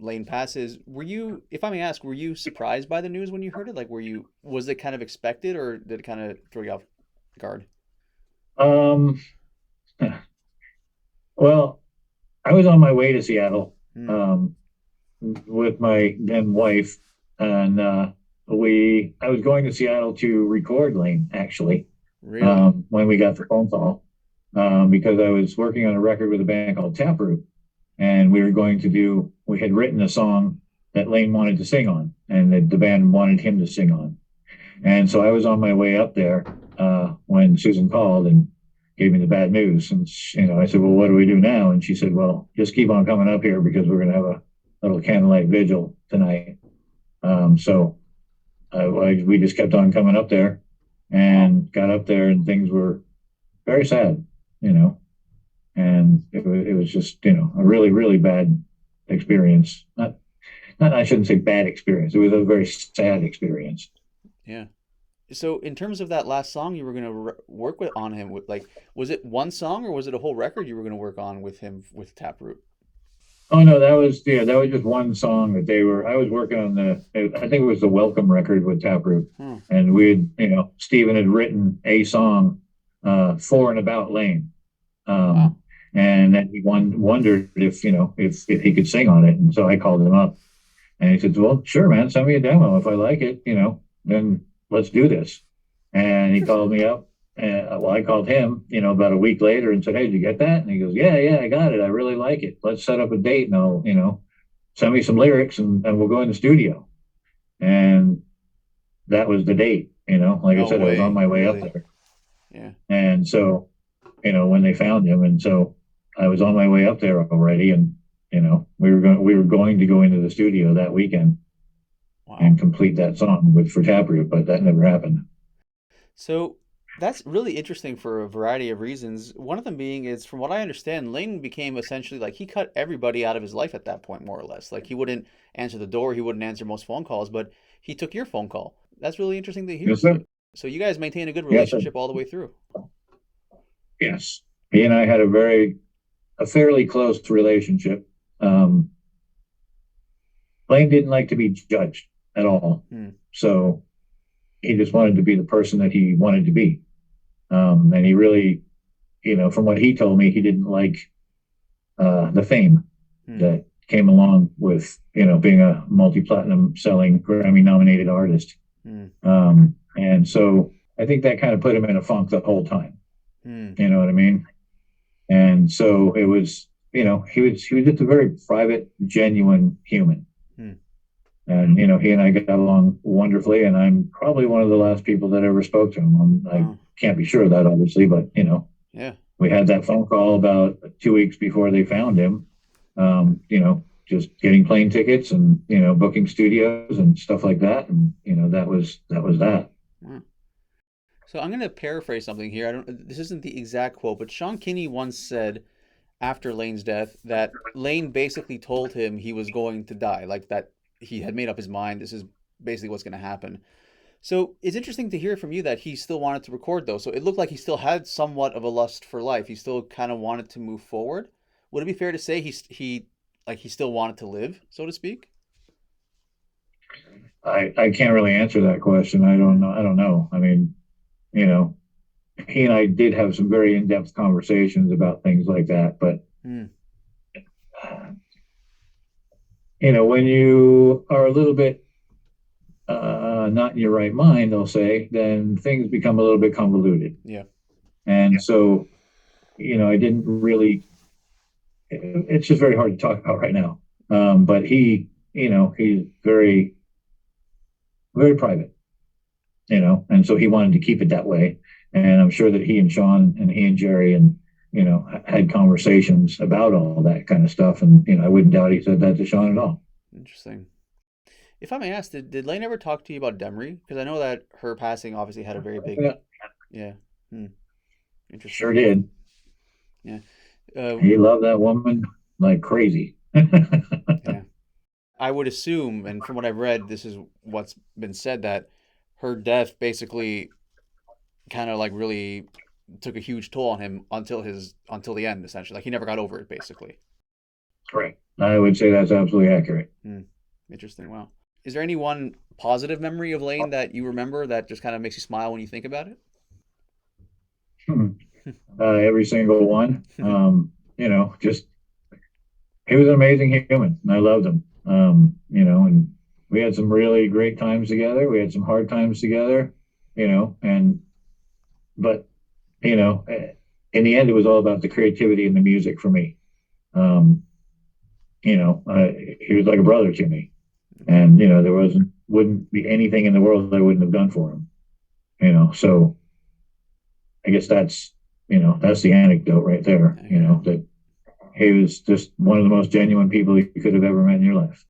Layne passes. Were you, if I may ask, were you surprised by the news when you heard it? Like, was it kind of expected, or did it kind of throw you off guard? Um, well, I was on my way to Seattle Hmm. um, with my then wife, and I was going to Seattle to record Layne actually Really? when we got the phone call because I was working on a record with a band called Taproot, and we had written a song that Layne wanted to sing on, and the band wanted him to sing on. And so I was on my way up there when Susan called and gave me the bad news. And I said, "Well, what do we do now?" And she said, "Well, just keep on coming up here because we're going to have a little candlelight vigil tonight." We just kept on coming up there Wow. and got up there, and things were very sad, you know. And it was just a really really bad experience. Not I shouldn't say bad experience. It was a very sad experience. Yeah. So in terms of that last song you were going to work with on him with, like, was it one song or was it a whole record you were going to work on with him with Taproot? Oh no, that was just one song that they were. I was working on I think it was the Welcome record with Taproot, Hmm. and Steven had written a song for and about Layne, Wow. um, and then he wondered if he could sing on it, and so I called him up, and he said, "Well, sure, man, send me a demo. If I like it, then let's do this." And he called Interesting. me up. Well, I called him, about a week later and said, "Hey, did you get that?" And he goes, "Yeah, yeah, I got it. I really like it. Let's set up a date and I'll send me some lyrics and we'll go in the studio." And that was the date. Like I No said, I was on way. my way up Really? there. Yeah. And so, when they found him, and so I was on my way up there already. And, we were going to go into the studio that weekend Wow. and complete that song for Taproot, but that never happened. So that's really interesting for a variety of reasons. One of them being is, from what I understand, Layne became essentially like he cut everybody out of his life at that point, more or less. Like he wouldn't answer the door, he wouldn't answer most phone calls, but he took your phone call. That's really interesting to hear. Yes, So, sir. so you guys maintain a good Yes, sir. relationship all the way through. Yes. He and I had a fairly close relationship. Layne didn't like to be judged at all. Hmm. So he just wanted to be the person that he wanted to be. And he really, from what he told me, he didn't like the fame Hmm. that came along with, being a multi-platinum selling Grammy nominated artist. Hmm. And so I think that kind of put him in a funk the whole time. Hmm. You know what I mean? And so it was, he was just a very private, genuine human. Hmm. And he and I got along wonderfully, and I'm probably one of the last people that ever spoke to him. I Wow. can't be sure of that, obviously, but Yeah. we had that phone call about 2 weeks before they found him. Just getting plane tickets and booking studios and stuff like that, and that was that. Wow. So I'm going to paraphrase something here. I don't. This isn't the exact quote, but Sean Kinney once said after Layne's death that Layne basically told him he was going to die, like that he had made up his mind. This is basically what's going to happen. So it's interesting to hear from you that he still wanted to record, though. So it looked like he still had somewhat of a lust for life. He still kind of wanted to move forward. Would it be fair to say he still wanted to live, so to speak? I can't really answer that question. I don't Hmm. know. I don't know. I mean, you know, he and I did have some very in-depth conversations about things like that, but Hmm. when you are a little bit not in your right mind, I'll say, then things become a little bit convoluted. Yeah. And so, I didn't really, it's just very hard to talk about right now. But he's very, very private, and so he wanted to keep it that way. And I'm sure that he and Sean and he and Jerry and, had conversations about all that kind of stuff. And, I wouldn't doubt he said that to Sean at all. Interesting. If I may ask, did Layne ever talk to you about Demery? Because I know that her passing obviously had a very big, Yeah, yeah. Hmm. sure Interesting. did. Yeah. Uh, He loved that woman like crazy. yeah. I would assume, and from what I've read, this is what's been said, that her death basically kind of like really took a huge toll on him until the end, essentially. Like he never got over it, basically. Correct. I would say that's absolutely accurate. Hmm. Interesting. Wow. Is there any one positive memory of Layne that you remember that just kind of makes you smile when you think about it? Every single one. Just he was an amazing human. And I loved him. And we had some really great times together. We had some hard times together. And but in the end, it was all about the creativity and the music for me. Um, he was like a brother to me, and there wouldn't be anything in the world that I wouldn't have done for him. So I guess that's the anecdote right there. Yeah. That he was just one of the most genuine people you could have ever met in your life.